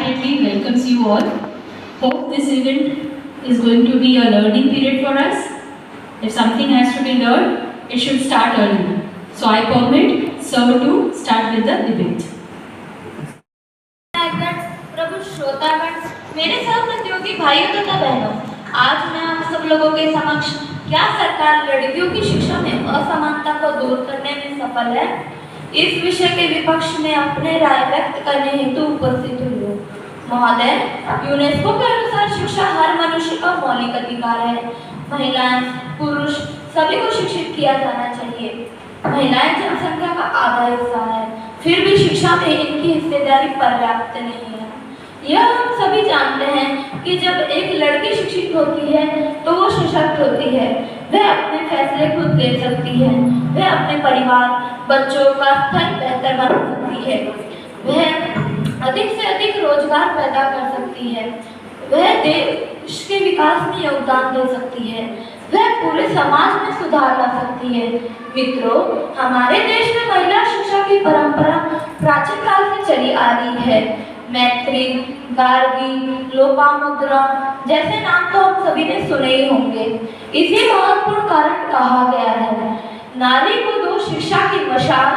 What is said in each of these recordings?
heartedly welcomes you all. Hope this event is going to be a learning period for us. If something has to be learned, it should start early. So I permit Sir to start with the debate. प्रभु श्रोतागण, मेरे सह प्रतियोगी भाइयों तथा बहनों, आज मैं आप सब लोगों के समक्ष क्या सरकार लड़कियों की शिक्षा में असमानता को दूर करने में सफल है, इस विषय के विपक्ष में अपने राय व्यक्त करने हेतु उपस्थित हुई हूँ। महोदय, यूनेस्को के अनुसार शिक्षा हर मनुष्य का मौलिक अधिकार है। महिलाएं, पुरुष सभी को शिक्षित किया जाना चाहिए। महिलाएं जनसंख्या का आधा हिस्सा है, फिर भी शिक्षा में इनकी हिस्सेदारी पर्याप्त नहीं है। यह हम सभी जानते हैं कि जब एक लड़की शिक्षित होती है तो वो सशक्त होती है, वह अपने फैसले खुद ले सकती है, वह अपने परिवार, बच्चों का स्तर बेहतर बना सकती है, वह अधिक से अधिक रोजगार पैदा कर सकती है, वह देश के विकास में योगदान दे सकती है, वह पूरे समाज में सुधार ला सकती है। मित्रों, हमारे देश में महिला शिक्षा की परंपरा प्राचीन काल से चली आ रही है। मैत्री, गार्गी, लोपामुद्रा जैसे नाम तो हम सभी ने सुने ही होंगे। इसी महत्वपूर्ण कारण कहा गया है, नारी को दो शिक्षा की मशाल,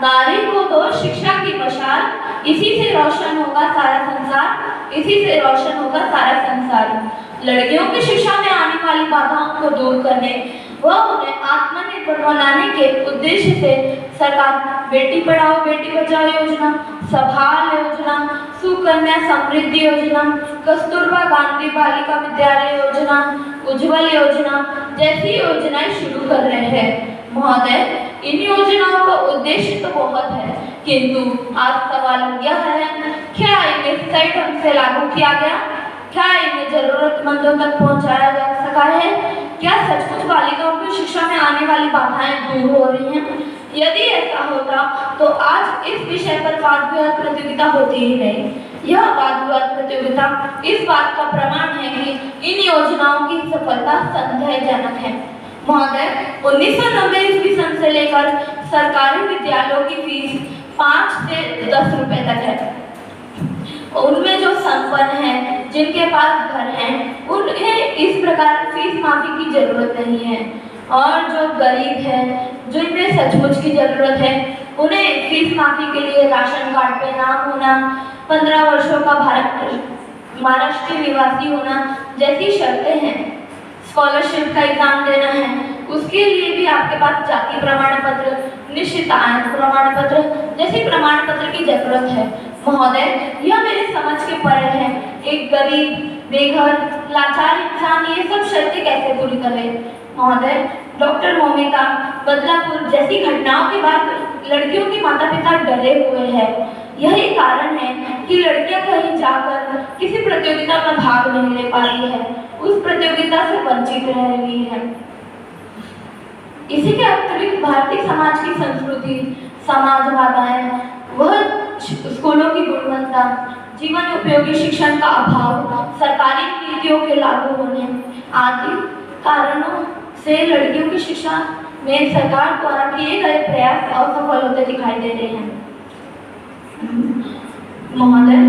नारी को दो शिक्षा की मशाल, इसी से रोशन होगा सारा संसार, इसी से रोशन होगा सारा संसार। लड़कियों की शिक्षा में आने वाली बाधाओं को दूर करने व उन्हें आत्मनिर्भर बनाने के उद्देश्य से सरकार बेटी पढ़ाओ बेटी बचाओ योजना, सभाल योजना, सुकन्या समृद्धि योजना, कस्तूरबा गांधी बालिका विद्यालय योजना, उज्ज्वल योजना जैसी योजनाएं शुरू कर रहे हैं। महोदय, इन योजनाओं का उद्देश्य तो बहुत है, किंतु आज सवाल यह है, क्या इन्हें सही ढंग से लागू किया गया? क्या इन्हें जरूरतमंदों तक पहुंचाया जा सका है? क्या सचमुच बालिकाओं की शिक्षा में आने वाली बाधाएं दूर हो रही हैं? यदि ऐसा होता तो आज इस विषय पर वाद विवाद प्रतियोगिता होती ही नहीं। यह वाद विवाद प्रतियोगिता इस बात का प्रमाण है कि इन योजनाओं की सफलता संदेहजनक है। महोदय, 1990 ईस्वी सन से लेकर सरकारी विद्यालयों की फीस 5 से 10 रुपए तक है। उनमें जो संपन्न हैं, जिनके पास घर हैं, उन्हें इस प्रकार फीस माफी की जरूरत नहीं है, और जो गरीब हैं, जिन्हें सचमुच की जरूरत है, उन्हें फीस माफी के लिए राशन कार्ड पे नाम होना, 15 वर्षों का महाराष्ट्र निवासी होना जैसी शर्तें हैं। स्कॉलरशिप का एग्जाम देना है, उसके लिए भी आपके पास जाति प्रमाण पत्र, निश्चित आय प्रमाण पत्र जैसे प्रमाण पत्र की जरूरत है। महोदय, यह मेरे समझ के परे है। एक गरीब, बेघर, लाचार इंसान ये सब शर्तें कैसे पूरी करे? महोदय, डॉक्टर मोमिता बदलापुर जैसी घटनाओं के बाद लड़कियों के माता पिता डरे हुए हैं। यही कारण है कि लड़कियां कहीं जाकर किसी प्रतियोगिता में भाग नहीं ले पा रही है, उस प्रतियोगिता से वंचित रह रही है। इसी के अतिरिक्त भारतीय समाज की संस्कृति, समाज बाधाएं, वह स्कूलों की गुणवत्ता, जीवन उपयोगी शिक्षण का अभाव, सरकारी नीतियों के लागू होने आदि कारणों से लड़कियों की शिक्षा में सरकार द्वारा किए गए प्रयास असफल होते दिखाई दे रहे हैं। महोदय,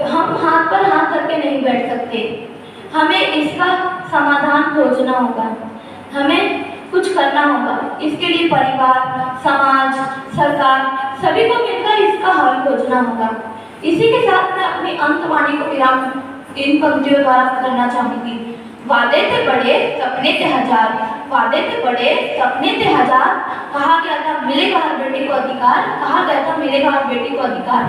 हम हाथ पर हाथ रख के नहीं बैठ सकते, हमें इसका समाधान खोजना होगा, हमें कुछ करना होगा। इसके लिए परिवार, समाज, सरकार सभी को मिलकर इसका हल खोजना होगा। इसी के साथ मैं अपनी अंतवाणी को विराम इन पंक्तियों द्वारा करना चाहूंगी। वादे थे बड़े, सपने थे हजार, वादे थे बड़े, सपने थे हजार, कहा गया था मिलेगा हर बेटी को अधिकार, कहा गया था मिलेगा हर बेटी को अधिकार।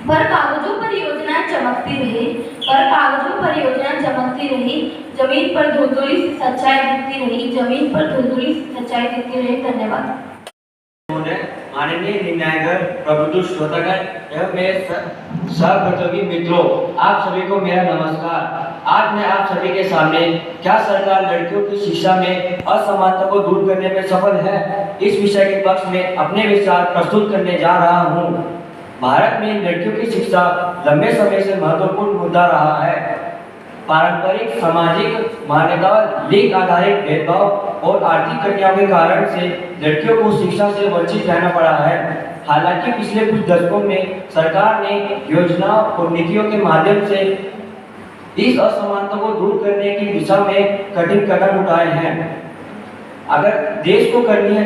पर कागजों पर योजनाएं चमकती रही, पर कागजों पर योजनाएं चमकती रही, जमीन पर धुंधली सच्चाई दिखती रही, जमीन पर धुंधली सच्चाई दिखती रही। धन्यवाद। माननीय निर्णायक, प्रबुद्ध श्रोतागण एवं मेरे सहप्रतियोगी मित्रों, आप सभी को मेरा नमस्कार। आज मैं आप सभी के सामने क्या सरकार लड़कियों की शिक्षा में असमानता को दूर करने में सफल है, इस विषय के पक्ष में अपने विचार प्रस्तुत करने जा रहा हूँ। भारत में लड़कियों की शिक्षा लंबे समय से महत्वपूर्ण मुद्दा रहा है। पारंपरिक सामाजिक मान्यताओं, लिंग आधारित भेदभाव और आर्थिक कठिनाइयों के कारण से लड़कियों को शिक्षा से वंचित रहना पड़ा है। हालांकि पिछले कुछ दशकों में सरकार ने योजनाओं और नीतियों के माध्यम से इस असमानता को दूर करने की दिशा में कठिन कदम उठाए हैं। अगर देश को करनी है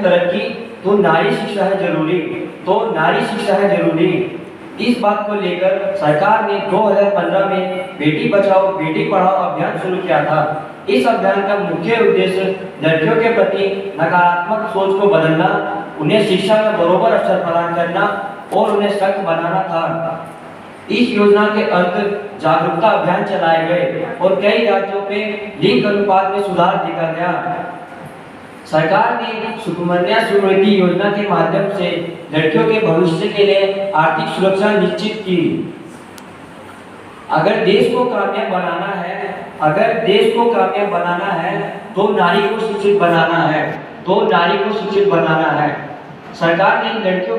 तरक्की तो नारी शिक्षा है जरूरी। इस बात को लेकर सरकार ने 2015 में बेटी बचाओ बेटी पढ़ाओ अभियान शुरू किया था। इस अभियान का मुख्य उद्देश्य लड़कियों के प्रति नकारात्मक सोच को बदलना, उन्हें शिक्षा में बराबर अवसर प्रदान करना और उन्हें सशक्त बनाना था। इस योजना के अंतर्गत जागरूकता अभियान चलाए गए और कई राज्यों में लिंग अनुपात में सुधार देखा गया। सरकार ने सुकन्या समृद्धि योजना के माध्यम से लड़कियों के भविष्य के लिए आर्थिक सुरक्षा निश्चित की। अगर देश को कामयाब बनाना है तो नारी को शिक्षित बनाना है। सरकार ने लड़कियों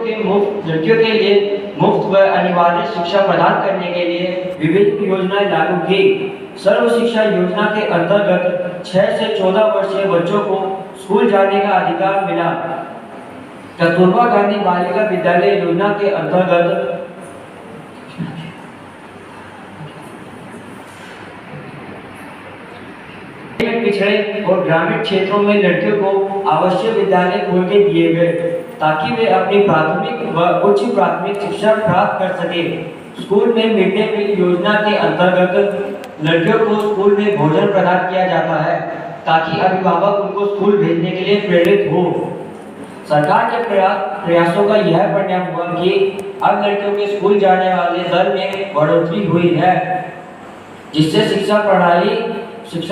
के लिए मुफ्त व अनिवार्य शिक्षा प्रदान करने के लिए विभिन्न योजनाएं लागू की। सर्व शिक्षा योजना के अंतर्गत 6 से 14 वर्षीय बच्चों को स्कूल जाने का अधिकार मिला। कस्तूरबा गांधी बालिका विद्यालय योजना के अंतर्गत पिछड़े और ग्रामीण क्षेत्रों में लड़कियों को आवश्यक विद्यालय खोल के दिए गए ताकि वे अपनी प्राथमिक व उच्च प्राथमिक शिक्षा प्राप्त कर सके। स्कूल में मिड डे मील योजना के अंतर्गत लड़कियों को स्कूल में भोजन प्रदान किया जाता है ताकि अभिभावक उनको स्कूल भेजने के लिए प्रेरित हो। सरकार के प्रयासों का यह परिणाम हुआ कि अब लड़कियों के स्कूल जाने वाले दर में बढ़ोतरी हुई है, जिससे शिक्षा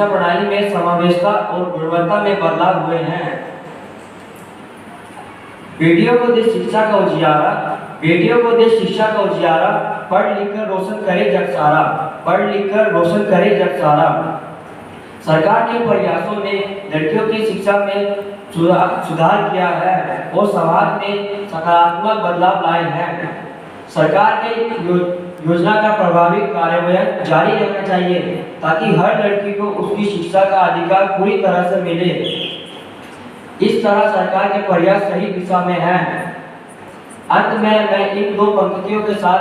प्रणाली में समावेशिता और गुणवत्ता में बदलाव हुए हैं। बेटियों को देश शिक्षा का उजियारा, पढ़ लिख कर रोशन करे जग सारा। सरकार के प्रयासों ने लड़कियों की शिक्षा में सुधार किया है और समाज में सकारात्मक बदलाव लाए हैं। सरकार के योजना का प्रभावी कार्यान्वयन जारी रहना चाहिए ताकि हर लड़की को उसकी शिक्षा का अधिकार पूरी तरह से मिले। इस तरह सरकार के प्रयास सही दिशा में हैं। अंत में मैं इन 2 पंक्तियों के साथ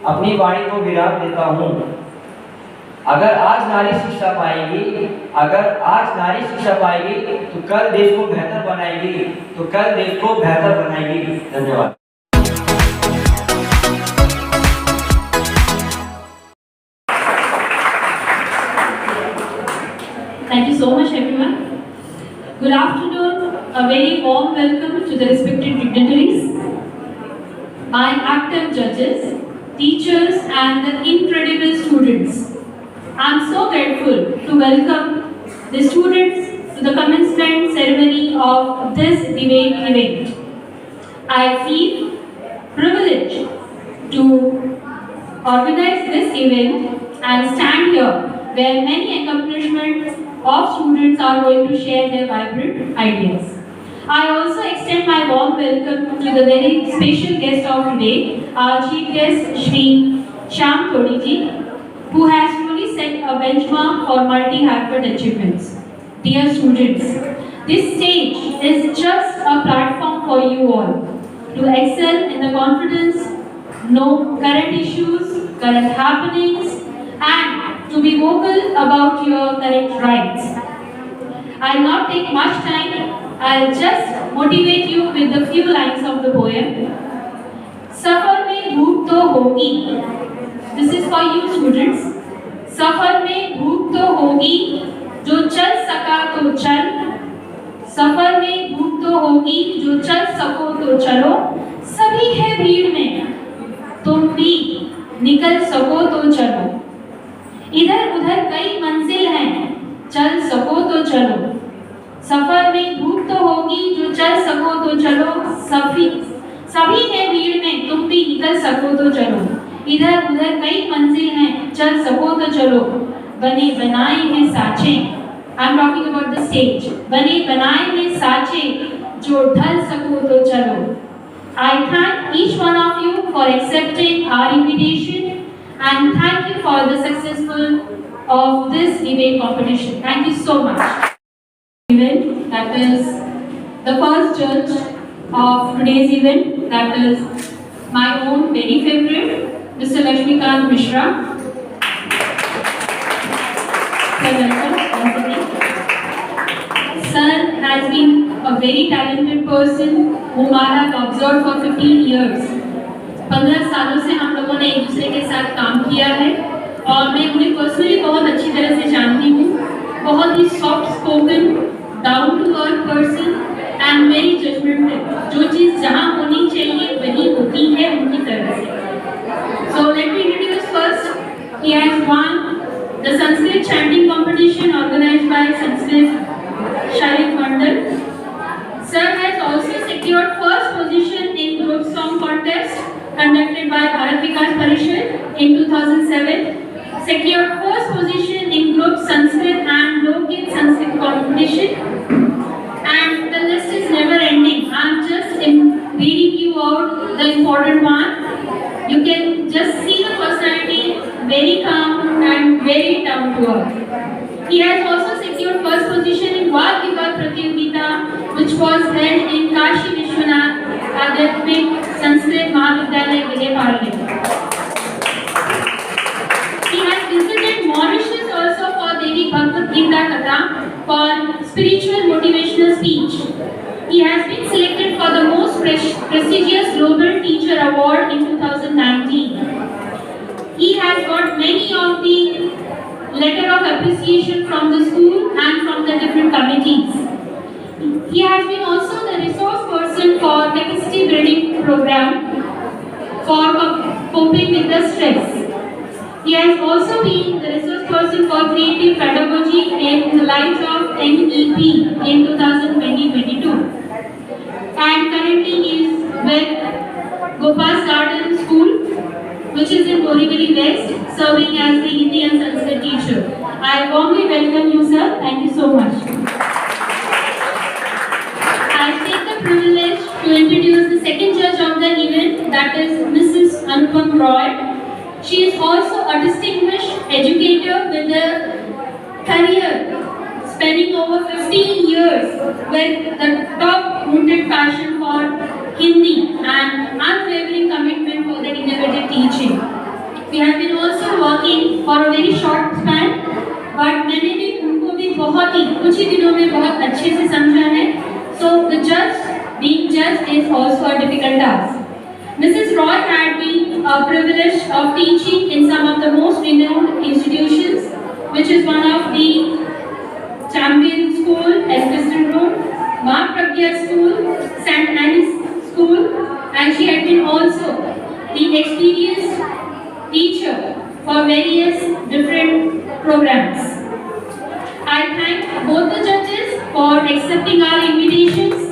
अपनी वाणी को विराम देता हूँ। अगर आज नारी शिक्षा पाएगी तो कल देश को बेहतर बनाएगी। धन्यवाद। Thank you so much, everyone. Good afternoon. A very warm welcome to the respected dignitaries, my active judges, teachers, and the incredible students. I am so grateful to welcome the students to the commencement ceremony of this debate event. I feel privileged to organize this event and stand here where many accomplishments of students are going to share their vibrant ideas. I also extend my warm welcome to the very special guest of today, our chief guest Shri Shyam Todi ji, who has truly set a benchmark for multi-hyphenate achievements. Dear students, this stage is just a platform for you all to excel in the confidence, know current issues, current happenings, and to be vocal about your correct rights. I'll not take much time. I'll just motivate you with a few lines of the poem. सफर में धूप तो होगी. This is for you students. सफर में धूप तो होगी, जो चल सका तो चल. सफर में धूप तो होगी, जो चल सको तो चलो. सभी है भीड़ में, तुम भी निकल सको तो चलो. इधर उधर कई मंजिल हैं, चल सको तो चलो. सफर में धूप तो होगी, जो चल सको तो चलो. सभी है भीड़ में, तुम भी निकल सको तो चलो. इधर उधर कई मंजिल हैं, चल सको तो चलो. बने बनाए हैं साँचे. I am talking about the stage. बने बनाए हैं साँचे, जो ढल सको तो चलो. I thank each one of you for accepting our invitation. And thank you for the successful of this debate competition. Thank you so much. Event that is the first judge of today's event, that is my own very favorite, Mr. Lakshmikant Mishra. Sir has been a very talented person whom I have observed for 15 years. 15 सालों से हम लोगों ने एक दूसरे के साथ काम किया है और मैं उन्हें पर्सनली बहुत अच्छी तरह से जानती हूँ। बहुत ही soft spoken, down to earth person and very judgemental. जो चीज़ जहाँ होनी चाहिए वही होती है उनकी तरफ से। So let me introduce first. He has won the Sanskrit chanting competition organized by Sanskrit Sharik Mandal. Sir has also secured first position in group song contest conducted by Bharat Vikas Parishad in 2007. Secured first position in group Sanskrit and Lokgit Sanskrit competition. And the list is never ending. I'm just reading you out the important one. You can just see the personality, very calm and very down to earth. He has also secured first position in Vaad Vivad Pratyogita, which was held in Kashi Vishwanath Adhyatmik Sanskrit Mahavidyalaya Vidyaparanik. He has visited Mauritius also for Devi Bhagavad Gita Katha for spiritual motivational speech. He has been selected for the most prestigious Global Teacher Award in 2019. He has got many of the letter of appreciation from the school and from the different committees. He has been also the resource person for capacity building program for coping with the stress. He has also been the resource person for creative pedagogy in the light of NEP in 2020-22. And currently he is with Gopal's Garden School, which is in Borivali West, serving as the Hindi and Sanskrit teacher. I warmly welcome you, sir. Thank you so much. I take the privilege to introduce the second judge of the event, that is Mrs. Anupam Roy. She is also a distinguished educator with a career spanning over 15 years with the top-rooted passion for Hindi and unwavering commitment for the innovative teaching. We have been also working for a very short span, but मैंने भी उनको भी बहुत ही कुछ ही दिनों में बहुत अच्छे से समझा है. So the being judged is also a difficult task. Mrs. Roy had been privileged of teaching in some of the most renowned institutions, which is one of the Champion School, Elphinstone Road, Ma Pragya School, St. Anne's School, and she had been also the experienced teacher for various different programs. I thank both the judges for accepting our invitations